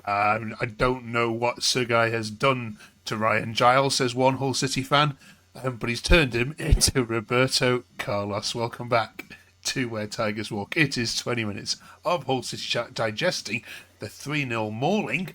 I don't know what Sergei has done to Ryan Giles, says one Hull City fan, but he's turned him into Roberto Carlos. Welcome back to Where Tigers Walk. It is 20 minutes of Hull City chat digesting the 3-0 mauling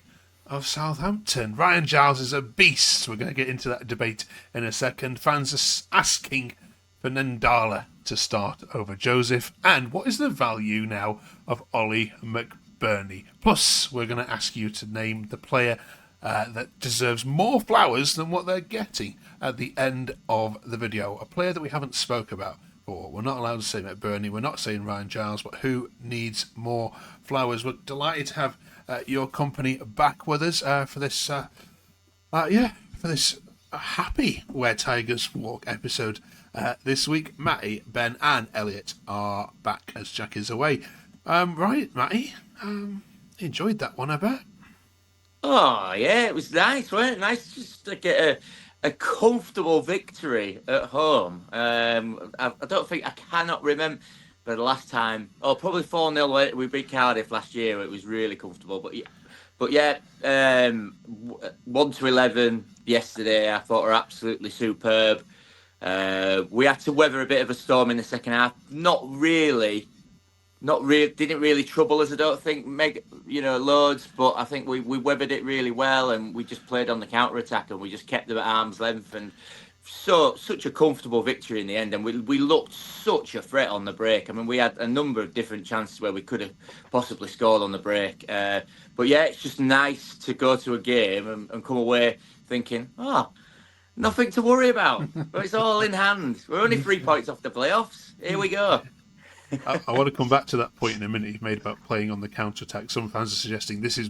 of Southampton. Ryan Giles is a beast. We're going to get into that debate in a second. Fans are asking for Nandala to start over Joseph. And what is the value now of Oli McBurnie? Plus, we're going to ask you to name the player that deserves more flowers than what they're getting at the end of the video. A player that we haven't spoke about. We're not allowed to say McBurnie, we're not saying Ryan Giles, but who needs more flowers? We're delighted to have your company back with us for this happy Where Tigers Walk episode this week. Matty, Ben and Elliot are back as Jack is away. Right, Matty, enjoyed that one, I bet. Oh, yeah, it was nice, wasn't it? Nice just to get a comfortable victory at home. I don't think, I cannot remember the last time, probably 4-0 we beat Cardiff last year. It was really comfortable. But yeah, 1-11 yesterday, I thought were absolutely superb. We had to weather a bit of a storm in the second half. Didn't really trouble us, I don't think, loads, but I think we weathered it really well, and we just played on the counter-attack, and we just kept them at arm's length, and such a comfortable victory in the end, and we looked such a threat on the break. I mean, we had a number of different chances where we could have possibly scored on the break, but yeah, it's just nice to go to a game and come away thinking, nothing to worry about, but it's all in hand. We're only 3 points off the playoffs. Here we go. I want to come back to that point in a minute you've made about playing on the counter-attack. Some fans are suggesting these are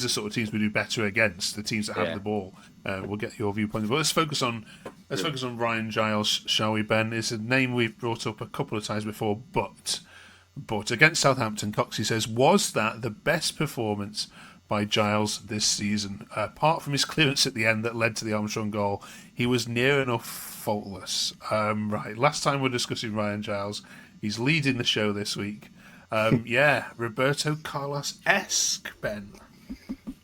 sort of teams we do better against, the teams that have the ball. We'll get your viewpoint. But let's focus on Ryan Giles, shall we, Ben? It's a name we've brought up a couple of times before, but against Southampton, Coxie says, was that the best performance by Giles this season? Apart from his clearance at the end that led to the Armstrong goal, he was near enough faultless. Right, last time we're discussing Ryan Giles, he's leading the show this week. Roberto Carlos-esque, Ben.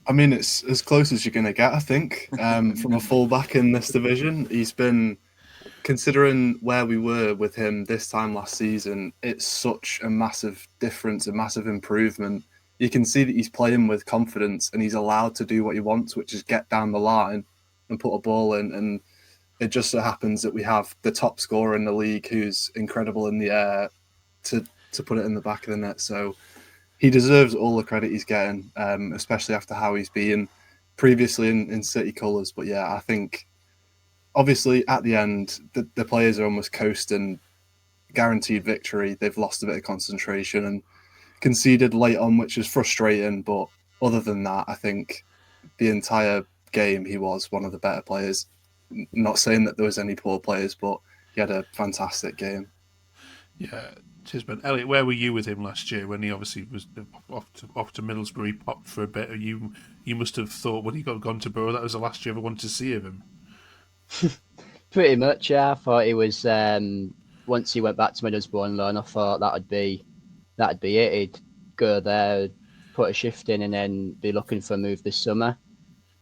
I mean, it's as close as you're going to get, I think, from a fullback in this division. He's been, considering where we were with him this time last season, it's such a massive difference, a massive improvement. You can see that he's playing with confidence and he's allowed to do what he wants, which is get down the line and put a ball in. And it just so happens that we have the top scorer in the league who's incredible in the air to put it in the back of the net. So he deserves all the credit he's getting, especially after how he's been previously in City colours. But yeah, I think obviously at the end, the players are almost coasting, guaranteed victory. They've lost a bit of concentration and conceded late on, which is frustrating. But other than that, I think the entire game, he was one of the better players. Not saying that there was any poor players, but he had a fantastic game. Yeah, cheers, Ben. Elliot, where were you with him last year when he obviously was off to Middlesbrough, popped for a bit? You must have thought when he got gone to Borough that was the last you ever wanted to see of him. Pretty much, yeah. I thought he was once he went back to Middlesbrough on loan, I thought that'd be it. He'd go there, put a shift in, and then be looking for a move this summer.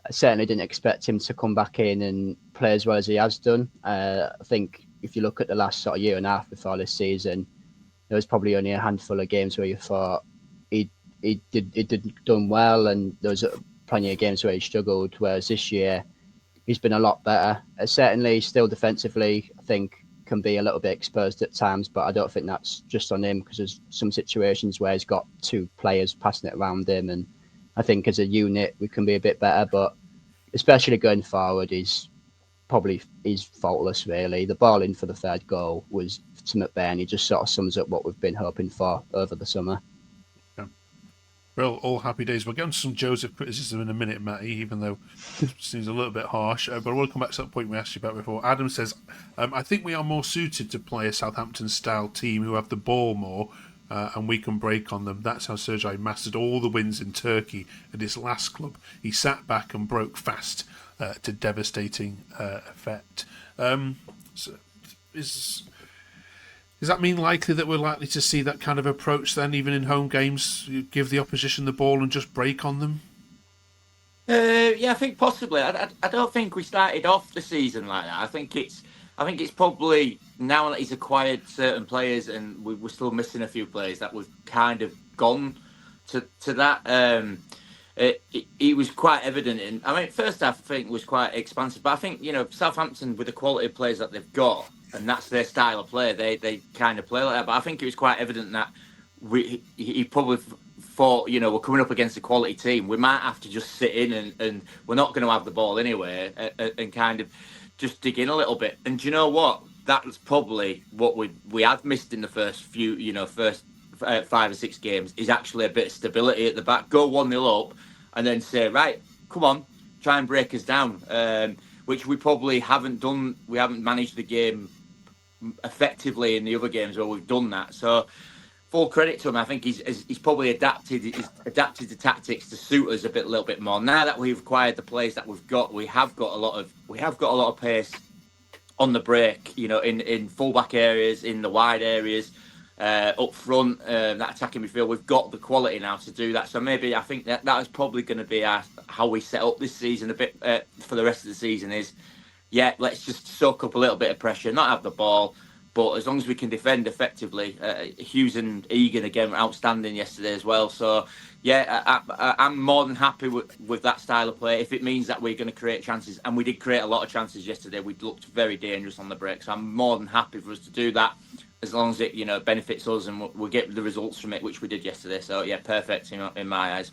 I certainly didn't expect him to come back in and play as well as he has done. I think if you look at the last sort of year and a half before this season, there was probably only a handful of games where you thought he did done well, and there was plenty of games where he struggled. Whereas this year, he's been a lot better. Certainly, still defensively, I think can be a little bit exposed at times, but I don't think that's just on him because there's some situations where he's got two players passing it around him, and I think as a unit we can be a bit better. But especially going forward, he's faultless, really. The ball in for the third goal was to McBurnie. Just sort of sums up what we've been hoping for over the summer. Yeah. Well, all happy days. We'll get on to some Joseph criticism in a minute, Matty, even though it seems a little bit harsh. But I want to come back to that point we asked you about before. Adam says, I think we are more suited to play a Southampton-style team who have the ball more, and we can break on them. That's how Sergei mastered all the wins in Turkey at his last club. He sat back and broke fast to devastating effect. Does that mean likely that we're likely to see that kind of approach then, even in home games? You give the opposition the ball and just break on them? Yeah, I think possibly. I don't think we started off the season like that. I think it's probably now that he's acquired certain players, and we're still missing a few players that we've kind of gone to that. It was quite evident in. I mean, first half I think was quite expansive, but I think Southampton with the quality of players that they've got, and that's their style of play. They kind of play like that. But I think it was quite evident that he probably thought, we're coming up against a quality team. We might have to just sit in and we're not going to have the ball anyway, and kind of just dig in a little bit. And do you know what? That's probably what we had missed in the first few, first 5 or 6 games is actually a bit of stability at the back. Go 1-0 up and then say, right, come on, try and break us down, which we probably haven't done. We haven't managed the game effectively in the other games where we've done that. So full credit to him. I think he's probably adapted the tactics to suit us a little bit more. Now that we've acquired the players that we've got, we have got a lot of pace on the break. In fullback areas, in the wide areas, up front, that attacking midfield. We've got the quality now to do that. So maybe I think that is probably going to be how we set up this season a bit for the rest of the season. Let's just soak up a little bit of pressure, not have the ball. But as long as we can defend effectively, Hughes and Egan again were outstanding yesterday as well. So, I'm more than happy with that style of play. If it means that we're going to create chances, and we did create a lot of chances yesterday, we looked very dangerous on the break. So I'm more than happy for us to do that, as long as it benefits us and we get the results from it, which we did yesterday. So perfect in my eyes.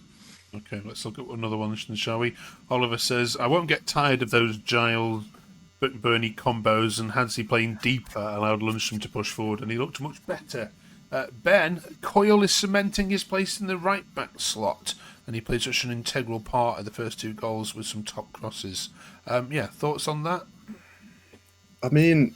Okay, let's look at another one, shall we? Oliver says, I won't get tired of those Giles McBurnie combos, and Hansi playing deeper allowed Lundstram to push forward, and he looked much better. Ben, Coyle is cementing his place in the right back slot, and he played such an integral part of the first 2 goals with some top crosses. Thoughts on that? I mean,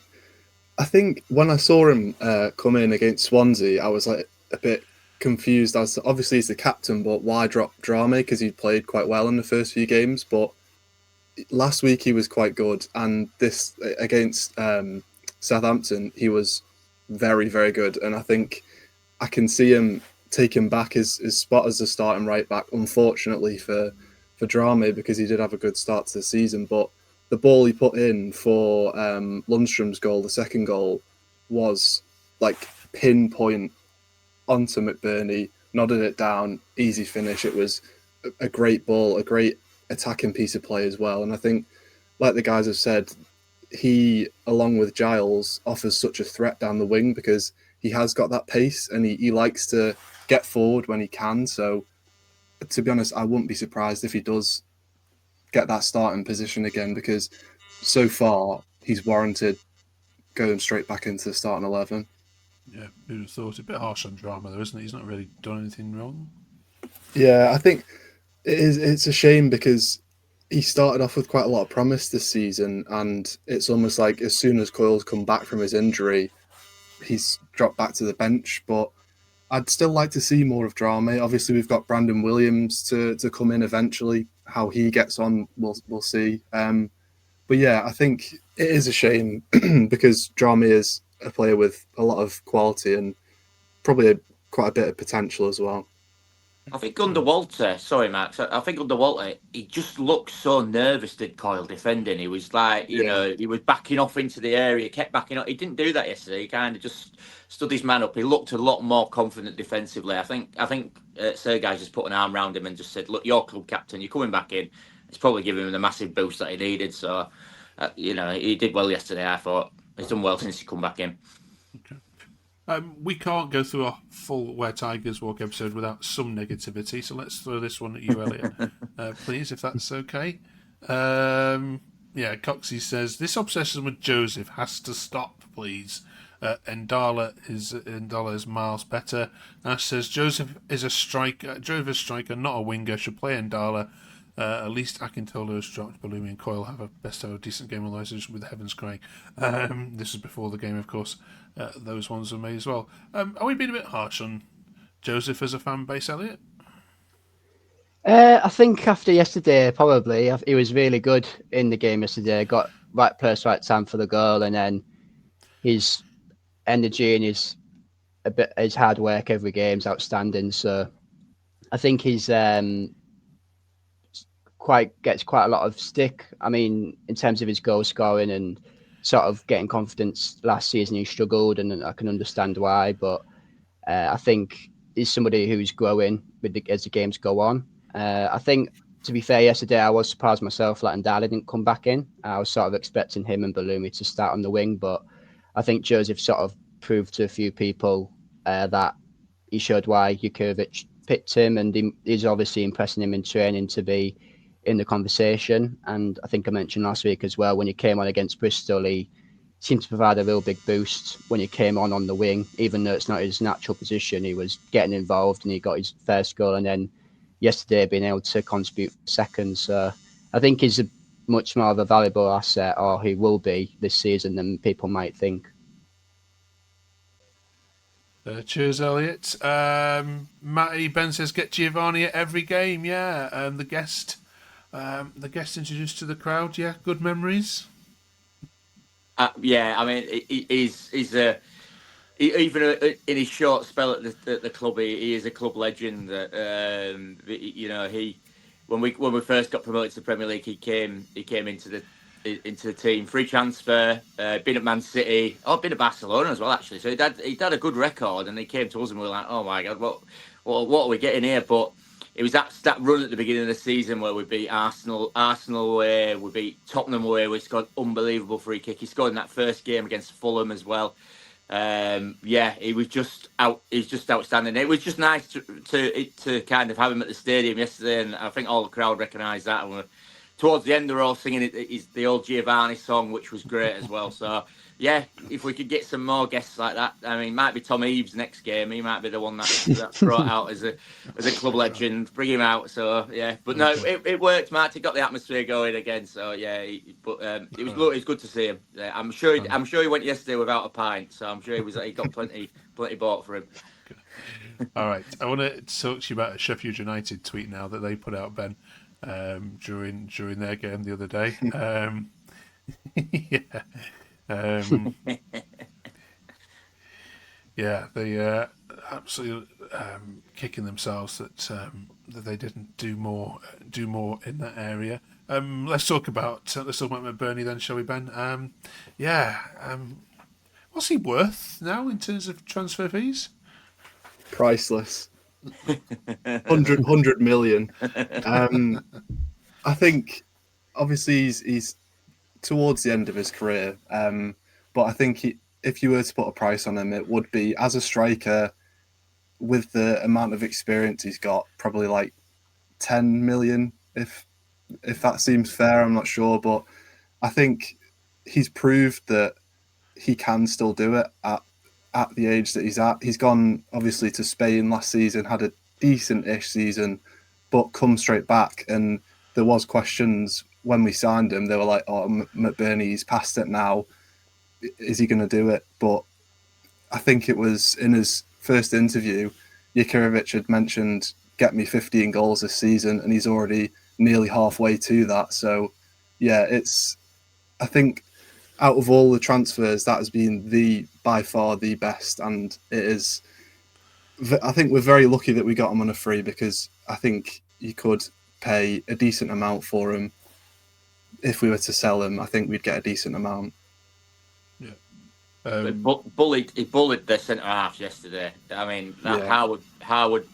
I think when I saw him come in against Swansea, I was like a bit confused as to, obviously he's the captain, but why drop Drame? Because he played quite well in the first few games, but last week he was quite good, and this against Southampton he was very, very good, and I think I can see him taking back his spot as the starting right back, unfortunately for Drame, because he did have a good start to the season. But the ball he put in for Lundstram's goal, the second goal, was like pinpoint onto McBurnie, nodded it down, easy finish. It was a great ball, a great attacking piece of play as well. And I think, like the guys have said, he, along with Giles, offers such a threat down the wing because he has got that pace and he likes to get forward when he can. So, to be honest, I wouldn't be surprised if he does get that starting position again, because so far he's warranted going straight back into the starting 11. Yeah, who'd have thought? A bit harsh on Drama though, isn't it? He's not really done anything wrong. Yeah, I think it's a shame because he started off with quite a lot of promise this season, and it's almost like as soon as Coyle's come back from his injury, he's dropped back to the bench. But I'd still like to see more of Drame. Obviously, we've got Brandon Williams to come in eventually. How he gets on, we'll see. But yeah, I think it is a shame because Drame is a player with a lot of quality and probably quite a bit of potential as well. I think under Walter, sorry Max, I think under Walter, he just looked so nervous, did Coyle, defending. He was like, he was backing off into the area, kept backing up. He didn't do that yesterday. He kind of just stood his man up. He looked a lot more confident defensively. I think Sergei just put an arm around him and just said, look, you're club captain, you're coming back in. It's probably giving him the massive boost that he needed. So, he did well yesterday, I thought. He's done well since he come back in. Okay. We can't go through a full Where Tigers Walk episode without some negativity, so let's throw this one at you, Elliot, please, if that's okay. Coxie says, this obsession with Joseph has to stop, please. Ndala is miles better. Ash says, Joseph is a striker, not a winger, should play Ndala. At least Akintola has dropped. Balumi and Coyle have a best ever decent game, otherwise with Heavens Crying. This is before the game, of course. Those ones were made as well. Are we being a bit harsh on Joseph as a fan base, Elliot? I think after yesterday, probably. He was really good in the game yesterday. Got right place, right time for the goal, and then his energy and his hard work every game is outstanding. So I think he's gets quite a lot of stick. I mean, in terms of his goal scoring and sort of getting confidence last season, he struggled, and I can understand why. But I think he's somebody who's growing as the games go on. I think, to be fair, yesterday I was surprised myself that Ndala didn't come back in. I was sort of expecting him and Bellumi to start on the wing, but I think Joseph sort of proved to a few people that he showed why Jurkovic picked him, and he's obviously impressing him in training to be in the conversation. And I think I mentioned last week as well, when he came on against Bristol, he seemed to provide a real big boost when he came on the wing, even though it's not his natural position. He was getting involved and he got his first goal, and then yesterday being able to contribute second. So I think he's a much more of a valuable asset, or he will be this season, than people might think. Cheers, Elliot. Matty Ben says get Geovanni at every game. Yeah, the guest introduced to the crowd. Yeah, good memories. Yeah, I mean, he's even in his short spell at the club, he is a club legend. You know, when we first got promoted to the Premier League, he came into the team, free transfer, been at Man City, been at Barcelona as well actually. So he'd had a good record, and he came to us and we were like, oh my god, what are we getting here? But it was that run at the beginning of the season where we beat Arsenal away, we beat Tottenham away. We scored unbelievable free kick. He scored in that first game against Fulham as well. Yeah, he was just outstanding. It was just nice to kind of have him at the stadium yesterday, and I think all the crowd recognised that. And towards the end, they were all singing the old Geovanni song, which was great as well. So yeah, if we could get some more guests like that, I mean, might be Tom Eaves next game. He might be the one that's brought out as a club legend. Bring him out. So yeah, but no, it worked, Matt. He got the atmosphere going again. So yeah, it was good to see him. Yeah, I'm sure he went yesterday without a pint. So I'm sure he got plenty bought for him. All right, I want to talk to you about a Sheffield United tweet now that they put out, Ben, during their game the other day. Yeah. Yeah, they absolutely kicking themselves that they didn't do more in that area. Let's talk about McBurnie then, shall we, Ben? What's he worth now in terms of transfer fees? Priceless. 100 million. I think obviously he's towards the end of his career, but I think if you were to put a price on him, it would be, as a striker with the amount of experience he's got, probably like 10 million, if that seems fair. I'm not sure, but I think he's proved that he can still do it at the age that he's at. He's gone obviously to Spain last season, had a decent-ish season, but come straight back. And there was questions when we signed him. They were like, "Oh, McBurnie's past it now. Is he going to do it?" But I think it was in his first interview, Jurkovic had mentioned, "Get me 15 goals this season," and he's already nearly halfway to that. So, yeah, I think out of all the transfers, that has been by far the best, and it is. I think we're very lucky that we got him on a free, because I think you could pay a decent amount for him. If we were to sell him, I think we'd get a decent amount. Yeah. Bullied the centre halves yesterday. I mean, that Howard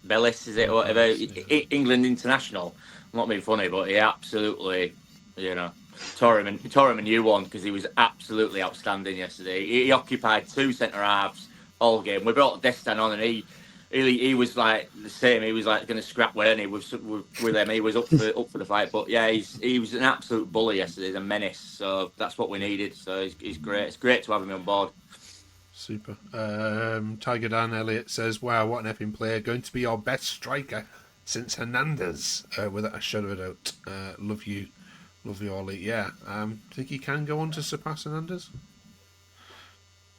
Bellis, is it, or whatever, England international. I'm not being funny, but he absolutely, tore him a new one, because he was absolutely outstanding yesterday. He occupied two centre halves all game. We brought Destin on, and he was like the same. He was like going to scrap Wernie with him. He was up for the fight. But yeah, he was an absolute bully yesterday. He's a menace. So that's what we needed. So he's great. It's great to have him on board. Super. Tiger Dan Elliott says, "Wow, what an effing player! Going to be our best striker since Hernandez." Without a shadow of a doubt. Love you, Oli. Yeah. Think he can go on to surpass Hernandez?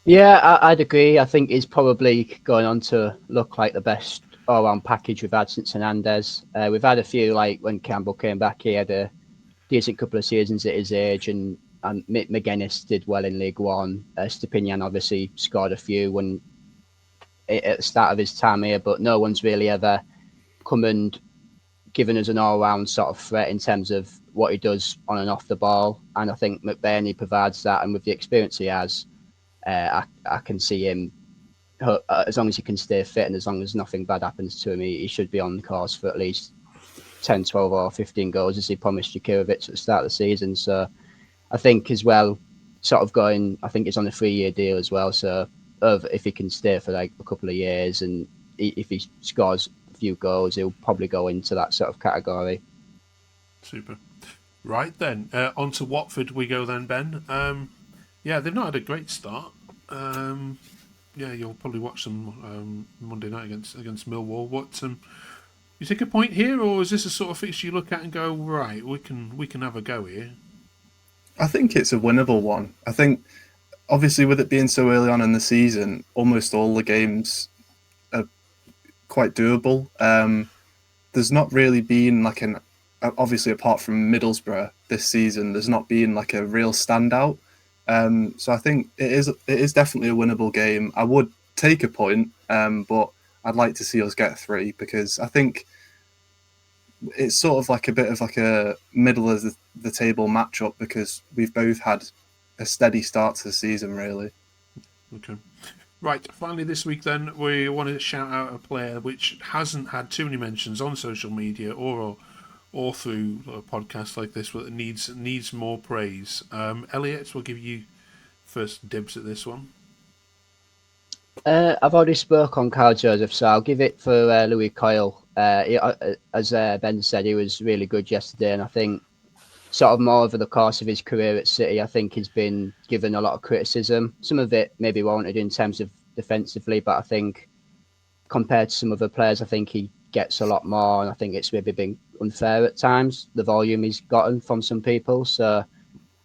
Yeah, I'd agree. I think he's probably going on to look like the best all-round package we've had since Hernandez. We've had a few, like when Campbell came back, he had a decent couple of seasons at his age, and McGuinness did well in League One. Stepinian obviously scored a few at the start of his time here, but no one's really ever come and given us an all-round sort of threat in terms of what he does on and off the ball. And I think McBurnie provides that. And with the experience he has, I can see him, as long as he can stay fit and as long as nothing bad happens to him, he should be on course for at least 10, 12 or 15 goals as he promised Jukirovic at the start of the season. So I think as well, sort of going, I think it's on a 3-year deal as well. So if he can stay for like a couple of years and if he scores a few goals, he'll probably go into that sort of category. Super. Right then, on to Watford we go then, Ben. Yeah, they've not had a great start. Yeah, you'll probably watch them Monday night against Millwall. What you take a point here, or is this a sort of fixture you look at and go, right, we can have a go here? I think it's a winnable one. I think, obviously, with it being so early on in the season, almost all the games are quite doable. There's not really been like obviously apart from Middlesbrough this season, there's not been like a real standout. So I think it is definitely a winnable game. I would take a point, but I'd like to see us get 3 because I think it's sort of like a bit of like a middle of the table matchup because we've both had a steady start to the season, really. Okay. Right, finally this week then, we want to shout out a player which hasn't had too many mentions on social media or through a podcast like this, but needs more praise. Elliot, we'll give you first dibs at this one. I've already spoke on Carl Joseph, so I'll give it for Louis Coyle. As Ben said, he was really good yesterday, and I think sort of more over the course of his career at City, I think he's been given a lot of criticism. Some of it maybe warranted in terms of defensively, but I think compared to some other players, I think he gets a lot more, and I think it's maybe been unfair at times, the volume he's gotten from some people. So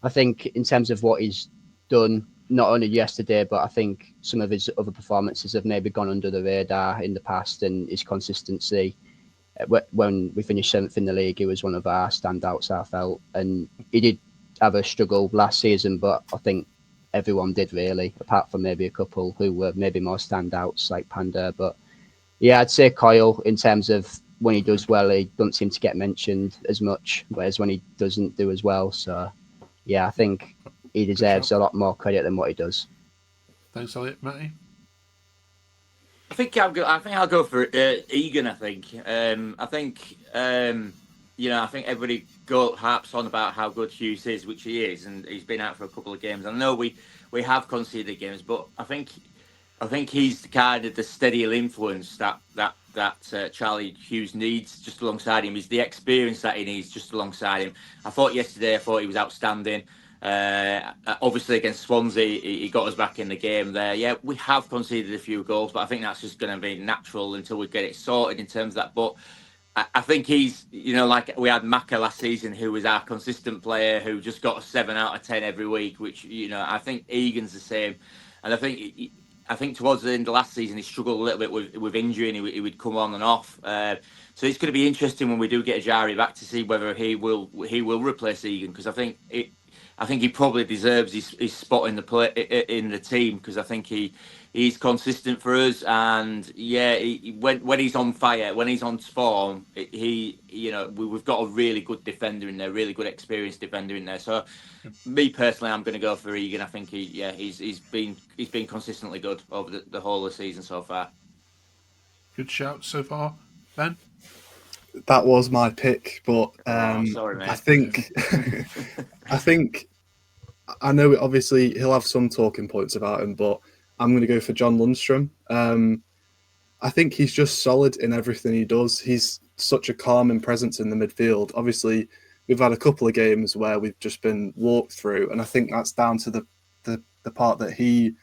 I think in terms of what he's done, not only yesterday, but I think some of his other performances have maybe gone under the radar in the past, and his consistency. When we finished 7th in the league, he was one of our standouts, I felt. And he did have a struggle last season, but I think everyone did really, apart from maybe a couple who were maybe more standouts like Panda. But yeah, I'd say Coyle in terms of when he does well, he doesn't seem to get mentioned as much, whereas when he doesn't do as well. So yeah, I think he deserves a lot more credit than what he does. Thanks, Elliot. Matty? I think I'll go for Egan. I think I think everybody harps on about how good Hughes is, which he is, and he's been out for a couple of games. I know we have conceded games, but I think he's kind of the steadier influence that Charlie Hughes needs just alongside him. He's the experience that he needs just alongside him. I thought yesterday he was outstanding. Obviously against Swansea, he got us back in the game there. Yeah, we have conceded a few goals, but I think that's just going to be natural until we get it sorted in terms of that. But I think he's, like we had Maka last season, who was our consistent player, who just got a 7 out of 10 every week, which, I think Egan's the same. And I think towards the end of last season, he struggled a little bit with injury and he would come on and off. So it's going to be interesting when we do get Ajari back to see whether he will replace Egan, because I think he probably deserves his spot in the team, because I think he's consistent for us, and yeah, when he's on fire, when he's on form, we've got a really good defender in there, really good experienced defender in there. So me personally, I'm going to go for Egan. I think he's been consistently good over the whole of the season so far. Good shout so far, Ben. That was my pick, but sorry, mate. I think I know obviously he'll have some talking points about him, but I'm going to go for John Lundstrom. I think he's just solid in everything he does. He's such a calming presence in the midfield. Obviously, we've had a couple of games where we've just been walked through, and I think that's down to the part that he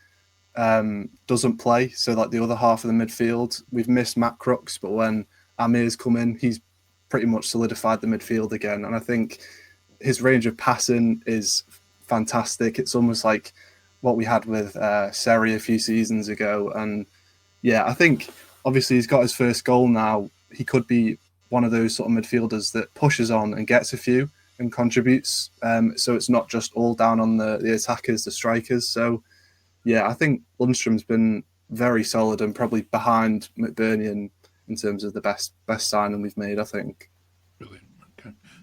doesn't play. So like the other half of the midfield, we've missed Matt Crooks, but when Amir's come in, he's pretty much solidified the midfield again. And I think his range of passing is fantastic. It's almost like what we had with Seri a few seasons ago. And yeah, I think obviously he's got his first goal now. He could be one of those sort of midfielders that pushes on and gets a few and contributes. So it's not just all down on the attackers, the strikers. So yeah, I think Lundstrom's been very solid and probably behind McBurnie in terms of the best signing we've made, I think.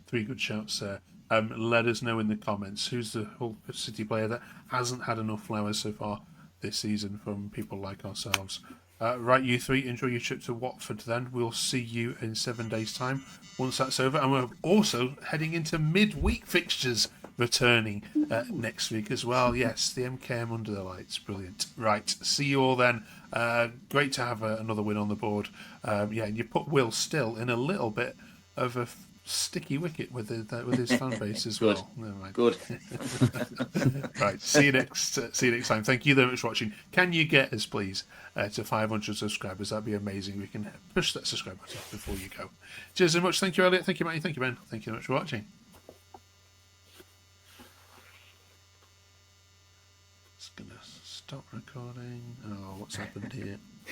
Three good shouts there. Let us know in the comments who's the Hull City player that hasn't had enough flowers so far this season from people like ourselves. Right, you three, enjoy your trip to Watford then. We'll see you in 7 days' time once that's over. And we're also heading into midweek fixtures returning next week as well. Yes, the MKM under the lights. Brilliant. Right, see you all then. Great to have another win on the board. Yeah, and you put Will still in a little bit of a sticky wicket with his fan base as Good. well. Never mind. Good. Right, see you next time. Thank you very much for watching. Can you get us, please, to 500 subscribers? That'd be amazing. We can push that subscribe button before you go. Cheers very much. Thank you, Elliot. Thank you, Matty. Thank you, Ben. Thank you very much for watching. Just gonna stop recording. Oh, what's happened here?